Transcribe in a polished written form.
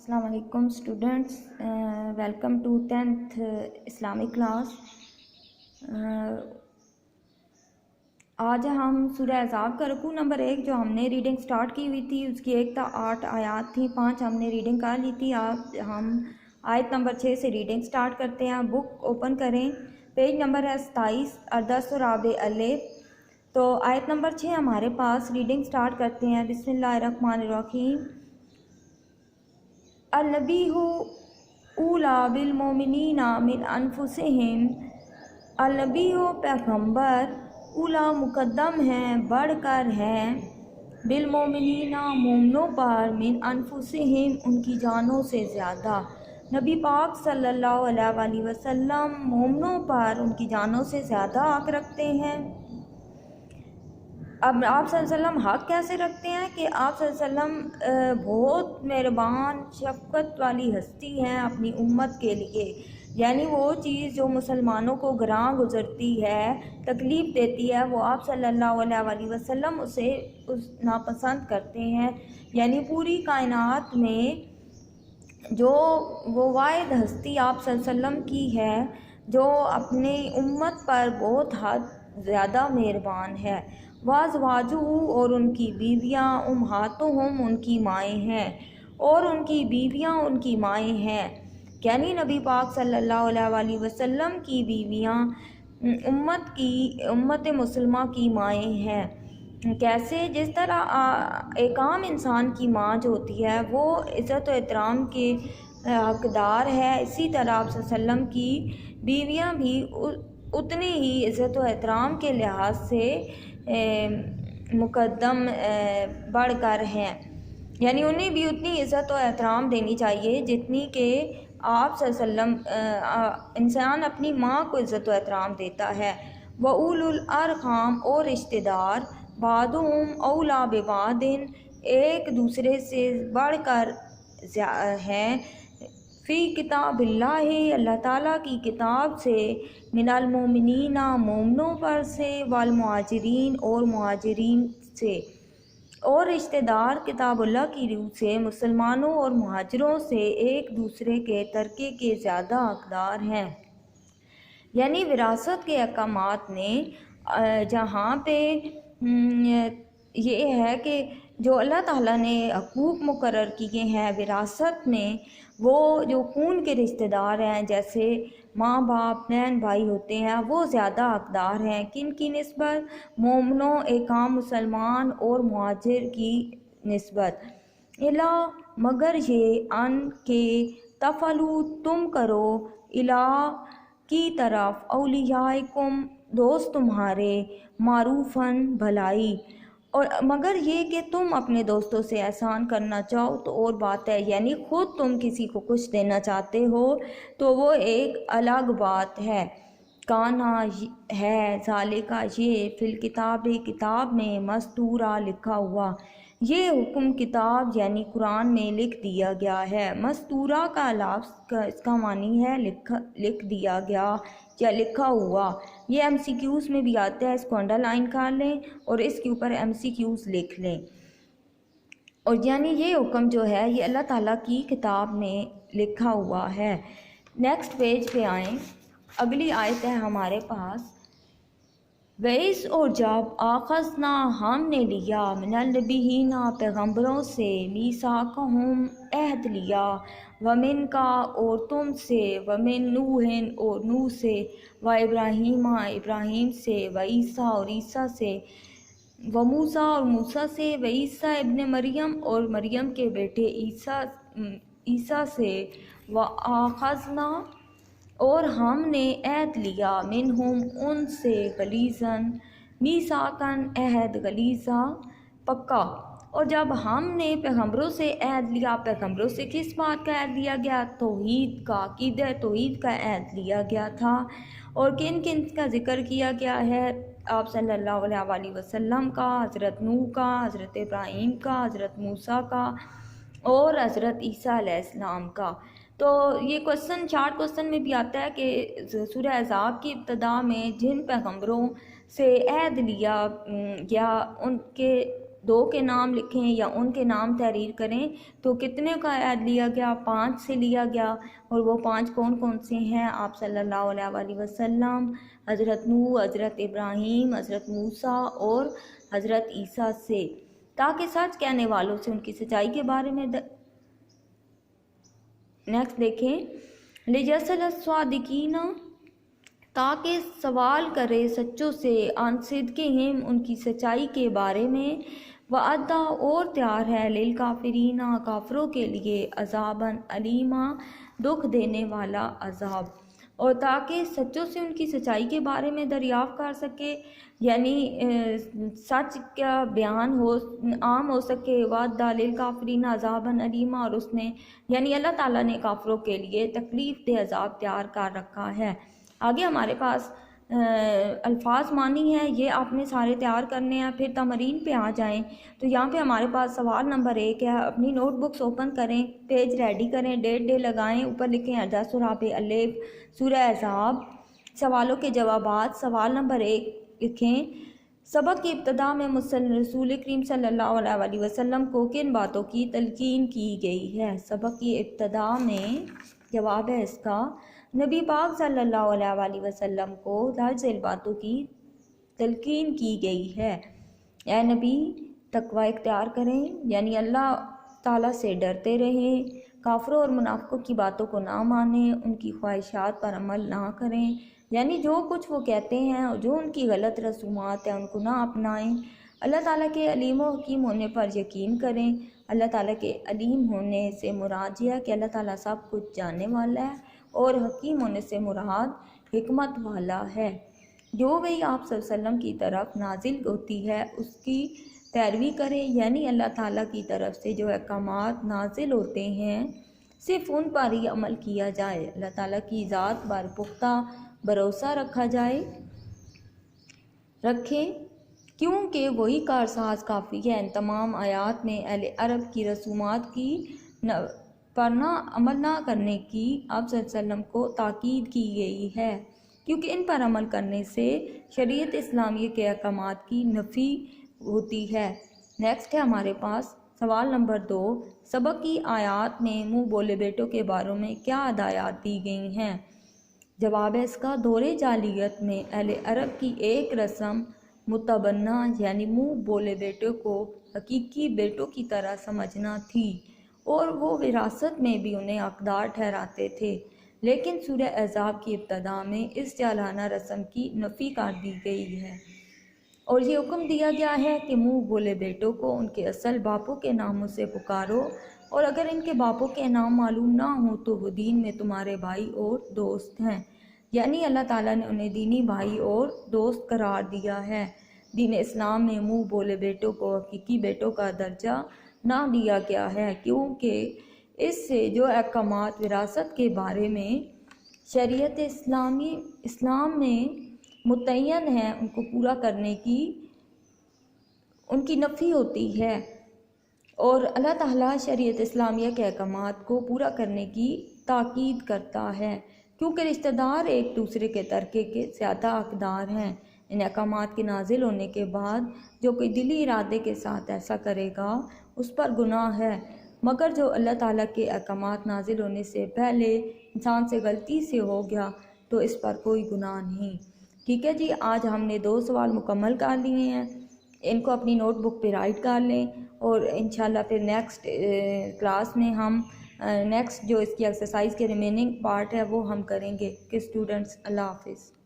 السلام علیکم students, welcome to 10th Islamic class. آج ہم سورہ احزاب کا رکوع نمبر 1 جو ہم نے ریڈنگ سٹارٹ کی ہوئی تھی، اس کی 1 تا 8 آیات تھیں، 5 ہم نے ریڈنگ کر لی تھی۔ آج ہم آیت نمبر 6 سے ریڈنگ سٹارٹ کرتے ہیں۔ بک اوپن کریں، پیج نمبر ہے 27، اردس و رابع الف۔ تو آیت نمبر 6 ہمارے پاس، ریڈنگ سٹارٹ کرتے ہیں۔ بسم اللہ الرحمن الرحیم۔ النبی اولا بالمؤمنین من انفسہم، النبی پیغمبر، اولا مقدم ہیں، بڑھ کر ہیں، بالمؤمنین مومنوں پر، من انفسہم ان کی جانوں سے زیادہ۔ نبی پاک صلی اللہ علیہ وآلہ وسلم مومنوں پر ان کی جانوں سے زیادہ حق رکھتے ہیں۔ اب آپ صلی اللہ علیہ وسلم حق کیسے رکھتے ہیں کہ آپ صلی اللہ علیہ وسلم بہت مہربان شفقت والی ہستی ہیں اپنی امت کے لیے، یعنی وہ چیز جو مسلمانوں کو گراں گزرتی ہے، تکلیف دیتی ہے، وہ آپ صلی اللہ علیہ وآلہ وسلم اسے ناپسند کرتے ہیں۔ یعنی پوری کائنات میں جو وہ واحد ہستی آپ صلی اللہ علیہ وسلم کی ہے جو اپنی امت پر بہت حد زیادہ مہربان ہے۔ وازواجہ، اور ان کی بیویاں، امہاتہم ان کی مائیں ہیں، اور ان کی بیویاں ان کی مائیں ہیں، یعنی نبی پاک صلی اللہ علیہ وآلہ وسلم کی بیویاں امت مسلمہ کی مائیں ہیں۔ کیسے؟ جس طرح ایک عام انسان کی ماں جو ہوتی ہے وہ عزت و احترام کے حقدار ہے، اسی طرح آپ صلی اللہ علیہ وسلم کی بیویاں بھی اتنی ہی عزت و احترام کے لحاظ سے مقدم بڑھ کر ہیں، یعنی انہیں بھی اتنی عزت و احترام دینی چاہیے جتنی کہ آپ صلی اللہ علیہ وسلم انسان اپنی ماں کو عزت و احترام دیتا ہے۔ وَأُولُو الْأَرْحَامِ، اور رشتہ دار، بعضُہم اولیٰ ببعض، ایک دوسرے سے بڑھ کر ہیں، فی کتاب اللہ، اللہ تعالیٰ کی کتاب سے، من المؤمنین مومنوں پر سے، والمہاجرین اور مہاجرین سے، اور رشتہ دار کتاب اللہ کی روح سے، مسلمانوں اور مہاجروں سے ایک دوسرے کے ترکے کے زیادہ حقدار ہیں۔ یعنی وراثت کے احکامات میں جہاں پہ یہ ہے کہ جو اللہ تعالیٰ نے حقوق مقرر کیے ہیں وراثت میں، وہ جو خون کے رشتہ دار ہیں جیسے ماں باپ، بہن بھائی ہوتے ہیں، وہ زیادہ حقدار ہیں۔ کن کی نسبت؟ مومنوں، ایک عام مسلمان اور مہاجر کی نسبت۔ الا، مگر یہ، ان کے، تفعلوا تم کرو، الا کی طرف، اولیائکم دوست تمہارے، معروفاً بھلائی، اور مگر یہ کہ تم اپنے دوستوں سے احسان کرنا چاہو تو اور بات ہے، یعنی خود تم کسی کو کچھ دینا چاہتے ہو تو وہ ایک الگ بات ہے۔ کانا ہے، ذالکہ یہ، فی الکتاب کتاب میں، مستورا لکھا ہوا، یہ حکم کتاب یعنی قرآن میں لکھ دیا گیا ہے۔ مستورہ کا لفظ اس کا معنی ہے لکھ دیا گیا یا لکھا ہوا۔ یہ ایم سی کیوز میں بھی آتا ہے، اس کو انڈر لائن کر لیں اور اس کے اوپر ایم سی کیوز لکھ لیں۔ اور یعنی یہ حکم جو ہے یہ اللہ تعالیٰ کی کتاب میں لکھا ہوا ہے۔ نیکسٹ پیج پہ آئیں، اگلی آیت ہے ہمارے پاس، وَإِذْ، اور جب، آخذنا ہم نے لیا، من النبیین پیغمبروں سے، میثاقہم عہد لیا، ومنک اور تم سے، ومن نوح اور نوح سے، وابراہیم ابراہیم سے، وعیسیٰ اور عیسیٰ سے، وموسیٰ اور موسیٰ سے، وعیسیٰ ابن مریم اور مریم کے بیٹے عیسیٰ سے، وآخذنا اور ہم نے عہد لیا، منہم ان سے، غلیظاً میثاقاً عہد، غلیظا پکا۔ اور جب ہم نے پیغمبروں سے عہد لیا، پیغمبروں سے کس بات کا عہد لیا گیا؟ توحید کا، عقیدہ توحید کا عہد لیا گیا تھا۔ اور کن کن کا ذکر کیا گیا ہے؟ آپ صلی اللہ علیہ وآلہ وسلم کا، حضرت نوح کا، حضرت ابراہیم کا، حضرت موسیٰ کا اور حضرت عیسیٰ علیہ السلام کا۔ تو یہ کوسچن شارٹ کوسچن میں بھی آتا ہے کہ سورہ احزاب کی ابتدا میں جن پیغمبروں سے عہد لیا گیا ان کے دو کے نام لکھیں یا ان کے نام تحریر کریں تو کتنے کا عہد لیا گیا؟ 5 سے لیا گیا۔ اور وہ 5 کون کون سے ہیں؟ آپ صلی اللہ علیہ وآلہ وسلم، حضرت نوح، حضرت ابراہیم، حضرت موسیٰ اور حضرت عیسیٰ سے، تاکہ سچ کہنے والوں سے ان کی سچائی کے بارے میں نیکسٹ دیکھیں، لِجَسَلَ الصَّادِقِینَ، تاکہ سوال کرے سچوں سے، عن صدقہم، ان کی سچائی کے بارے میں، وَأَعَدَّ، اور تیار ہے، لِلْکَافِرِینَ، کافروں کے لیے، عذابًا علیما، دکھ دینے والا عذاب۔ اور تاکہ سچوں سے ان کی سچائی کے بارے میں دریافت کر سکے، یعنی سچ کا بیان ہو، عام ہو سکے، وَأَعَدَّ لِلْکَافِرِینَ عَذَابًا عَلِیمًا، اور اس نے یعنی اللہ تعالیٰ نے کافروں کے لیے تکلیف دہ عذاب تیار کر رکھا ہے۔ آگے ہمارے پاس الفاظ معنی ہے، یہ آپ نے سارے تیار کرنے ہیں۔ پھر تمرین پہ آ جائیں تو یہاں پہ ہمارے پاس سوال نمبر 1 ہے، اپنی نوٹ بکس اوپن کریں، پیج ریڈی کریں، ڈیٹ ڈے لگائیں، اوپر لکھیں احداث رابع الف سورہ احزاب، سوالوں کے جوابات۔ سوال نمبر 1 لکھیں، سبق کی ابتدا میں رسول کریم صلی اللہ علیہ وآلہ وسلم کو کن باتوں کی تلقین کی گئی ہے؟ سبق کی ابتدا میں جواب ہے اس کا، نبی پاک صلی اللہ علیہ وآلہ وسلم کو درج باتوں کی تلقین کی گئی ہے۔ اے نبی، تقوی اختیار کریں، یعنی اللہ تعالیٰ سے ڈرتے رہیں، کافروں اور منافقوں کی باتوں کو نہ مانیں، ان کی خواہشات پر عمل نہ کریں، یعنی جو کچھ وہ کہتے ہیں اور جو ان کی غلط رسومات ہیں ان کو نہ اپنائیں۔ اللہ تعالیٰ کے علیم و حکیم ہونے پر یقین کریں۔ اللہ تعالیٰ کے علیم ہونے سے مراد یہ ہے کہ اللہ تعالیٰ سب کچھ جاننے والا ہے، اور حکیم ہونے سے مراد حکمت والا ہے۔ جو وحی آپ صلی اللہ علیہ وسلم کی طرف نازل ہوتی ہے اس کی پیروی کریں، یعنی اللہ تعالیٰ کی طرف سے جو احکامات نازل ہوتے ہیں صرف ان پر ہی عمل کیا جائے، اللہ تعالیٰ کی ذات پر پختہ بھروسہ رکھا جائے، رکھیں، کیونکہ وہی کارساز کافی ہے۔ ان تمام آیات میں اہل عرب کی رسومات کی پر نہ عمل نہ کرنے کی آپ صلی اللہ علیہ وسلم کو تاکید کی گئی ہے، کیونکہ ان پر عمل کرنے سے شریعت اسلامیہ کے احکامات کی نفی ہوتی ہے۔ نیکسٹ ہے ہمارے پاس سوال نمبر 2، سبق کی آیات میں منہ بولے بیٹوں کے بارے میں کیا ہدایات دی گئی ہیں؟ جواب ہے اس کا، دور جاہلیت میں اہل عرب کی ایک رسم متبنہ یعنی منہ بولے بیٹوں کو حقیقی بیٹوں کی طرح سمجھنا تھی، اور وہ وراثت میں بھی انہیں حقدار ٹھہراتے تھے، لیکن سورہ احزاب کی ابتدا میں اس جاہلانہ رسم کی نفی کر دی گئی ہے، اور یہ حکم دیا گیا ہے کہ منہ بولے بیٹوں کو ان کے اصل باپوں کے ناموں سے پکارو، اور اگر ان کے باپوں کے نام معلوم نہ ہوں تو وہ دین میں تمہارے بھائی اور دوست ہیں، یعنی اللہ تعالیٰ نے انہیں دینی بھائی اور دوست قرار دیا ہے۔ دین اسلام میں منہ بولے بیٹوں کو حقیقی بیٹوں کا درجہ نہ دیا گیا ہے، کیونکہ اس سے جو احکامات وراثت کے بارے میں شریعت اسلام میں متعین ہیں ان کو پورا کرنے کی ان کی نفی ہوتی ہے، اور اللہ تعالیٰ شریعت اسلامیہ کے احکامات کو پورا کرنے کی تاکید کرتا ہے، کیونکہ رشتہ دار ایک دوسرے کے ترکے کے زیادہ حقدار ہیں۔ ان احکامات کے نازل ہونے کے بعد جو کوئی دلی ارادے کے ساتھ ایسا کرے گا اس پر گناہ ہے، مگر جو اللہ تعالیٰ کے احکامات نازل ہونے سے پہلے انسان سے غلطی سے ہو گیا تو اس پر کوئی گناہ نہیں۔ ٹھیک ہے جی، آج ہم نے 2 سوال مکمل کر لیے ہیں، ان کو اپنی نوٹ بک پہ رائٹ کر لیں، اور انشاءاللہ پھر نیکسٹ کلاس میں ہم نیکسٹ جو اس کی ایکسرسائز کے ریمیننگ پارٹ ہے وہ ہم کریں گے کہ اسٹوڈنٹس، اللہ حافظ۔